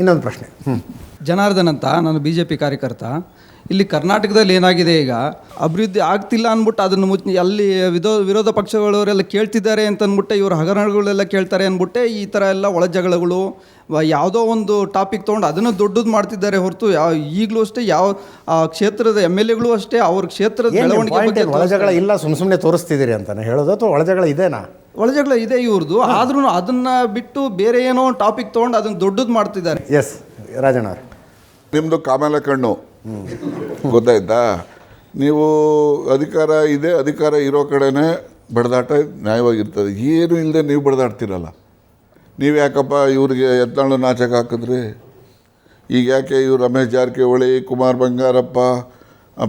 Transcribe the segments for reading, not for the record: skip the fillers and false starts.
ಇನ್ನೊಂದು ಪ್ರಶ್ನೆ. ಜನಾರ್ದನ್ ಅಂತ, ನಾನು BJP ಕಾರ್ಯಕರ್ತ. ಇಲ್ಲಿ ಕರ್ನಾಟಕದಲ್ಲಿ ಏನಾಗಿದೆ, ಈಗ ಅಭಿವೃದ್ಧಿ ಆಗ್ತಿಲ್ಲ ಅಂದ್ಬಿಟ್ಟು ಅದನ್ನು ಅಲ್ಲಿ ವಿರೋಧ ಪಕ್ಷಗಳವರೆಲ್ಲ ಕೇಳ್ತಿದ್ದಾರೆ ಅಂತ ಅಂದ್ಬಿಟ್ಟೆ, ಇವರು ಹಗರಣಗಳೆಲ್ಲ ಕೇಳ್ತಾರೆ ಅಂದ್ಬಿಟ್ಟೆ ಈ ಥರ ಎಲ್ಲ ಒಳಜಗಳಗಳು, ಯಾವುದೋ ಒಂದು ಟಾಪಿಕ್ ತೊಗೊಂಡು ಅದನ್ನು ದೊಡ್ಡದು ಮಾಡ್ತಿದ್ದಾರೆ ಹೊರತು ಈಗಲೂ ಅಷ್ಟೇ ಯಾವ ಕ್ಷೇತ್ರದ MLAಗಳು ಅಷ್ಟೇ ಅವ್ರ ಕ್ಷೇತ್ರದ ಬೆಳವಣಿಗೆ ಬಗ್ಗೆ ಒಳಜಗಳ ಇಲ್ಲ, ಸುಮ್ಮನೆ ತೋರಿಸ್ತಿದ್ದೀರಿ ಅಂತ ಹೇಳೋದು, ಅಥವಾ ಒಳಜಗಳ ಇದೆನಾ? ಒಳಜಗಳ ಇದೆ ಇವ್ರದ್ದು, ಆದ್ರೂ ಅದನ್ನ ಬಿಟ್ಟು ಬೇರೆ ಏನೋ ಟಾಪಿಕ್ ತೊಗೊಂಡು ಅದನ್ನು ದೊಡ್ಡದು ಮಾಡ್ತಿದ್ದಾರೆ. ಎಸ್ ರಾಜಣ್ಣ, ನಿಮ್ಮದು ಕಾಮೆಲ ಕಣ್ಣು, ಗೊತ್ತಾಯ್ತಾ? ನೀವು ಅಧಿಕಾರ ಇದೆ, ಅಧಿಕಾರ ಇರೋ ಕಡೆನೇ ಬಡ್ದಾಟ ನ್ಯಾಯವಾಗಿರ್ತದೆ. ಏನು ಇಲ್ಲದೆ ನೀವು ಬಡ್ದಾಡ್ತಿರಲ್ಲ. ನೀವು ಯಾಕಪ್ಪ ಇವ್ರಿಗೆ ಯತ್ನಾಳು ನಾಚಕ ಹಾಕಿದ್ರಿ? ಈಗ ಯಾಕೆ ಇವ್ರು ರಮೇಶ್ ಜಾರಕಿಹೊಳಿ, ಕುಮಾರ್ ಬಂಗಾರಪ್ಪ,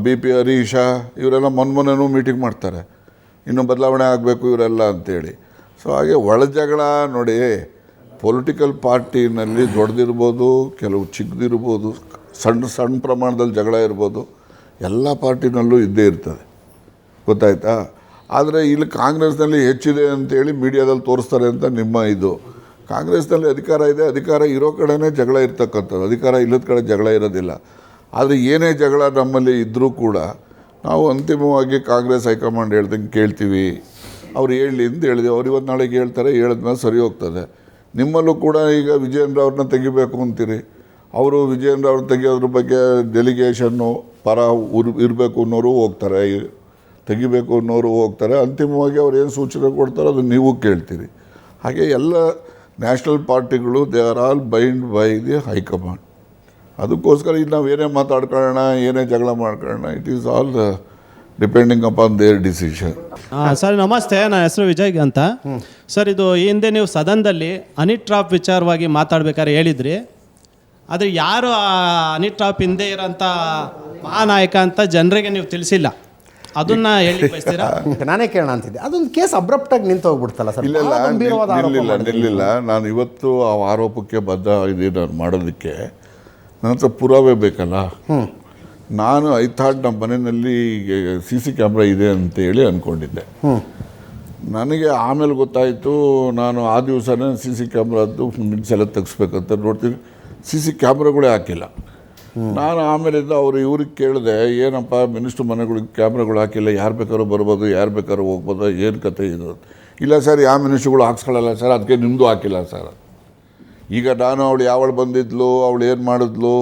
BP ಹರೀಶ ಇವರೆಲ್ಲ ಮೊನ್ನೆನೂ ಮೀಟಿಂಗ್ ಮಾಡ್ತಾರೆ, ಇನ್ನೂ ಬದಲಾವಣೆ ಆಗಬೇಕು ಇವರೆಲ್ಲ ಅಂತೇಳಿ. ಸೊ ಹಾಗೆ ಒಳಜಗಳ ನೋಡಿ, ಪೊಲಿಟಿಕಲ್ ಪಾರ್ಟಿನಲ್ಲಿ ದೊಡ್ಡದಿರ್ಬೋದು, ಕೆಲವು ಚಿಕ್ಕದಿರ್ಬೋದು, ಸಣ್ಣ ಪ್ರಮಾಣದಲ್ಲಿ ಜಗಳ ಇರ್ಬೋದು, ಎಲ್ಲ ಪಾರ್ಟಿನಲ್ಲೂ ಇದ್ದೇ ಇರ್ತದೆ, ಗೊತ್ತಾಯ್ತಾ? ಆದರೆ ಇಲ್ಲಿ ಕಾಂಗ್ರೆಸ್ನಲ್ಲಿ ಹೆಚ್ಚಿದೆ ಅಂತೇಳಿ ಮೀಡಿಯಾದಲ್ಲಿ ತೋರಿಸ್ತಾರೆ ಅಂತ ನಿಮ್ಮ ಇದು. ಕಾಂಗ್ರೆಸ್ನಲ್ಲಿ ಅಧಿಕಾರ ಇದೆ, ಅಧಿಕಾರ ಇರೋ ಕಡೆನೇ ಜಗಳ ಇರ್ತಕ್ಕಂಥದ್ದು, ಅಧಿಕಾರ ಇಲ್ಲದ ಕಡೆ ಜಗಳ ಇರೋದಿಲ್ಲ. ಆದರೆ ಏನೇ ಜಗಳ ನಮ್ಮಲ್ಲಿ ಇದ್ದರೂ ಕೂಡ ನಾವು ಅಂತಿಮವಾಗಿ ಕಾಂಗ್ರೆಸ್ ಹೈಕಮಾಂಡ್ ಹೇಳ್ದಂಗೆ ಕೇಳ್ತೀವಿ. ಅವ್ರು ಹೇಳಲಿ ಅಂತ ಹೇಳಿದೆ, ಅವ್ರು ಇವತ್ತು ನಾಳೆಗೆ ಹೇಳ್ತಾರೆ, ಹೇಳಿದ್ಮೇಲೆ ಸರಿ ಹೋಗ್ತದೆ. ನಿಮ್ಮಲ್ಲೂ ಕೂಡ ಈಗ ವಿಜಯೇಂದ್ರ ಅವ್ರನ್ನ ತೆಗಿಬೇಕು ಅಂತೀರಿ, ಅವರು ವಿಜಯೇಂದ್ರ ಅವ್ರನ್ನ ತೆಗಿಯೋದ್ರ ಬಗ್ಗೆ ಡೆಲಿಗೇಷನ್ನು ಪರ ಇರಬೇಕು ಅನ್ನೋರು ಹೋಗ್ತಾರೆ, ತೆಗಿಬೇಕು ಅನ್ನೋರು ಹೋಗ್ತಾರೆ. ಅಂತಿಮವಾಗಿ ಅವ್ರು ಏನು ಸೂಚನೆ ಕೊಡ್ತಾರೋ ಅದನ್ನು ನೀವು ಕೇಳ್ತೀರಿ. ಹಾಗೆ ಎಲ್ಲ ನ್ಯಾಷನಲ್ ಪಾರ್ಟಿಗಳು they are all bind by the high command. ಅದಕ್ಕೋಸ್ಕರ ಈಗ ನಾವು ಏನೇ ಮಾತಾಡ್ಕೊಳ್ಳೋಣ, ಏನೇ ಜಗಳ ಮಾಡ್ಕೊಳ್ಳೋಣ, it is all depending upon their decision. Sir ನಮಸ್ತೆ, ನನ್ನ ಹೆಸರು ವಿಜಯ್ ಅಂತ. ಸರ್, ಇದು ಈ ಹಿಂದೆ ನೀವು ಸದನದಲ್ಲಿ ಹನಿ ಟ್ರಾಪ್ ವಿಚಾರವಾಗಿ ಮಾತಾಡ್ಬೇಕಾದ್ರೆ ಹೇಳಿದ್ರಿ, ಆದರೆ ಯಾರು ಆ ಹನಿ ಟ್ರಾಪ್ ಹಿಂದೆ ಇರೋಂಥ ಮಹಾನಾಯಕ ಅಂತ ಜನರಿಗೆ ನೀವು ತಿಳಿಸಿಲ್ಲ, ಅದನ್ನ ಹೇಳಿ ಬಯಸ್ತೀರಾ? ನಾನೇ ಕೇಳೋಣ ಅಂತಿದ್ದೆ. ಅದೊಂದು ಕೇಸ್ ಅಬ್ರಪ್ಟಾಗಿ ನಿಂತು ಹೋಗ್ಬಿಡ್ತಲ್ಲ ಸರ್. ನಿಲ್ಲಿಲ್ಲ. ನಾನು ಇವತ್ತು ಆ ಆರೋಪಕ್ಕೆ ಬದ್ಧ ನಾನು ಮಾಡೋದಕ್ಕೆ ನನ್ನ ಹತ್ರ ಪುರಾವೆ ಬೇಕಲ್ಲ. ನಾನು ಐಥಾಟ್ ನಮ್ಮ ಮನೆಯಲ್ಲಿ CC ಕ್ಯಾಮ್ರಾ ಇದೆ ಅಂತೇಳಿ ಅಂದ್ಕೊಂಡಿದ್ದೆ. ನನಗೆ ಆಮೇಲೆ ಗೊತ್ತಾಯಿತು, ನಾನು ಆ ದಿವಸನೇ CC ಕ್ಯಾಮ್ರಾದ್ದು ಮುಂದಿನ ಸಲ ತೆಗಿಸ್ಬೇಕಂತ ನೋಡ್ತೀನಿ, CC ಕ್ಯಾಮ್ರಾಗಳೇ ಹಾಕಿಲ್ಲ. ನಾನು ಆಮೇಲಿಂದ ಇವ್ರಿಗೆ ಕೇಳಿದೆ, ಏನಪ್ಪ ಮಿನಿಸ್ಟ್ರ್ ಮನೆಗಳಿಗೆ ಕ್ಯಾಮ್ರಾಗಳು ಹಾಕಿಲ್ಲ, ಯಾರು ಬೇಕಾದ್ರೂ ಬರ್ಬೋದು, ಯಾರು ಬೇಕಾದ್ರೂ ಹೋಗ್ಬೋದು, ಏನು ಕತೆ ಇದು? ಇಲ್ಲ ಸರ್, ಯಾವ ಮಿನಿಸ್ಟ್ರುಗಳು ಹಾಕ್ಸ್ಕೊಳ್ಳಲ್ಲ ಸರ್, ಅದಕ್ಕೆ ನಿಮ್ಮದು ಹಾಕಿಲ್ಲ ಸರ್. ಈಗ ನಾನು ಅವಳು ಯಾವಳು ಬಂದಿದ್ಲು, ಅವಳು ಏನು ಮಾಡಿದ್ಲು,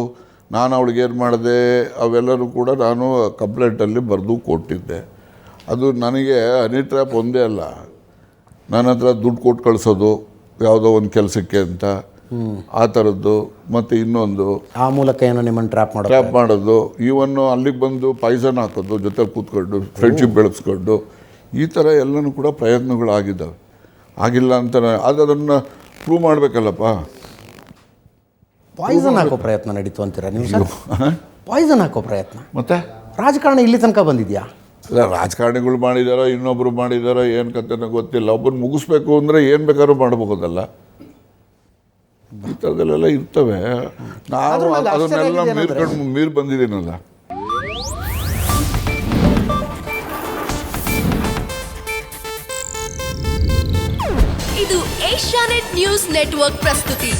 ನಾನು ಅವಳಿಗೆ ಏನು ಮಾಡಿದೆ, ಅವೆಲ್ಲರೂ ಕೂಡ ನಾನು ಕಂಪ್ಲೇಂಟಲ್ಲಿ ಬರೆದು ಕೊಟ್ಟಿದ್ದೆ. ಅದು ನನಗೆ ಹನಿ ಟ್ರ್ಯಾಪ್ ಒಂದೇ ಅಲ್ಲ, ನನ್ನ ಹತ್ರ ದುಡ್ಡು ಕೊಟ್ಟು ಕಳಿಸೋದು ಯಾವುದೋ ಒಂದು ಕೆಲಸಕ್ಕೆ ಅಂತ, ಆ ಥರದ್ದು, ಮತ್ತು ಇನ್ನೊಂದು ಆ ಮೂಲಕ ಏನೋ ನಿಮ್ಮನ್ನು ಟ್ರ್ಯಾಪ್ ಮಾಡೋದು, ಇವನ್ನು ಅಲ್ಲಿಗೆ ಬಂದು ಪಾಯ್ಸನ್ ಹಾಕೋದು, ಜೊತೆ ಕೂತ್ಕೊಂಡು ಫ್ರೆಂಡ್ಶಿಪ್ ಬೆಳೆಸ್ಕೊಂಡು, ಈ ಥರ ಎಲ್ಲನೂ ಕೂಡ ಪ್ರಯತ್ನಗಳಾಗಿದ್ದಾವೆ. ಆಗಿಲ್ಲ ಅಂತ ಆದರೆ ಅದನ್ನು ಪ್ರೂವ್ ಮಾಡಬೇಕಲ್ಲಪ್ಪ. ಪಾಯ್ಸನ್ ಹಾಕೋ ಪ್ರಯತ್ನ ನಡೀತು ಅಂತೀರಾ ನೀವು? ಪಾಯ್ಸನ್ ಹಾಕೋ ಪ್ರಯತ್ನ ಮತ್ತೆ ರಾಜಕಾರಣ ಇಲ್ಲಿ ತನಕ ಬಂದಿದೆಯಾ? ಇಲ್ಲ, ರಾಜಕಾರಣಿಗಳು ಮಾಡಿದಾರೋ ಇನ್ನೊಬ್ಬರು ಮಾಡಿದಾರೋ ಏನು ಕತೆನೋ ಗೊತ್ತಿಲ್ಲ. ಒಬ್ಬರು ಮುಗಿಸ್ಬೇಕು ಅಂದರೆ ಏನು ಬೇಕಾದ್ರೂ ಮಾಡಬಹುದಲ್ಲ, ಈ ಥರದಲ್ಲೆಲ್ಲ ಇರ್ತವೆ. ನಾವು ಅದನ್ನೆಲ್ಲ ಮೀರಿ ಬಂದಿದ್ದೀನಲ್ಲ. ಇದು ಏಷ್ಯಾನೆಟ್ ನ್ಯೂಸ್ ನೆಟ್ವರ್ಕ್ ಪ್ರಸ್ತುತಿ.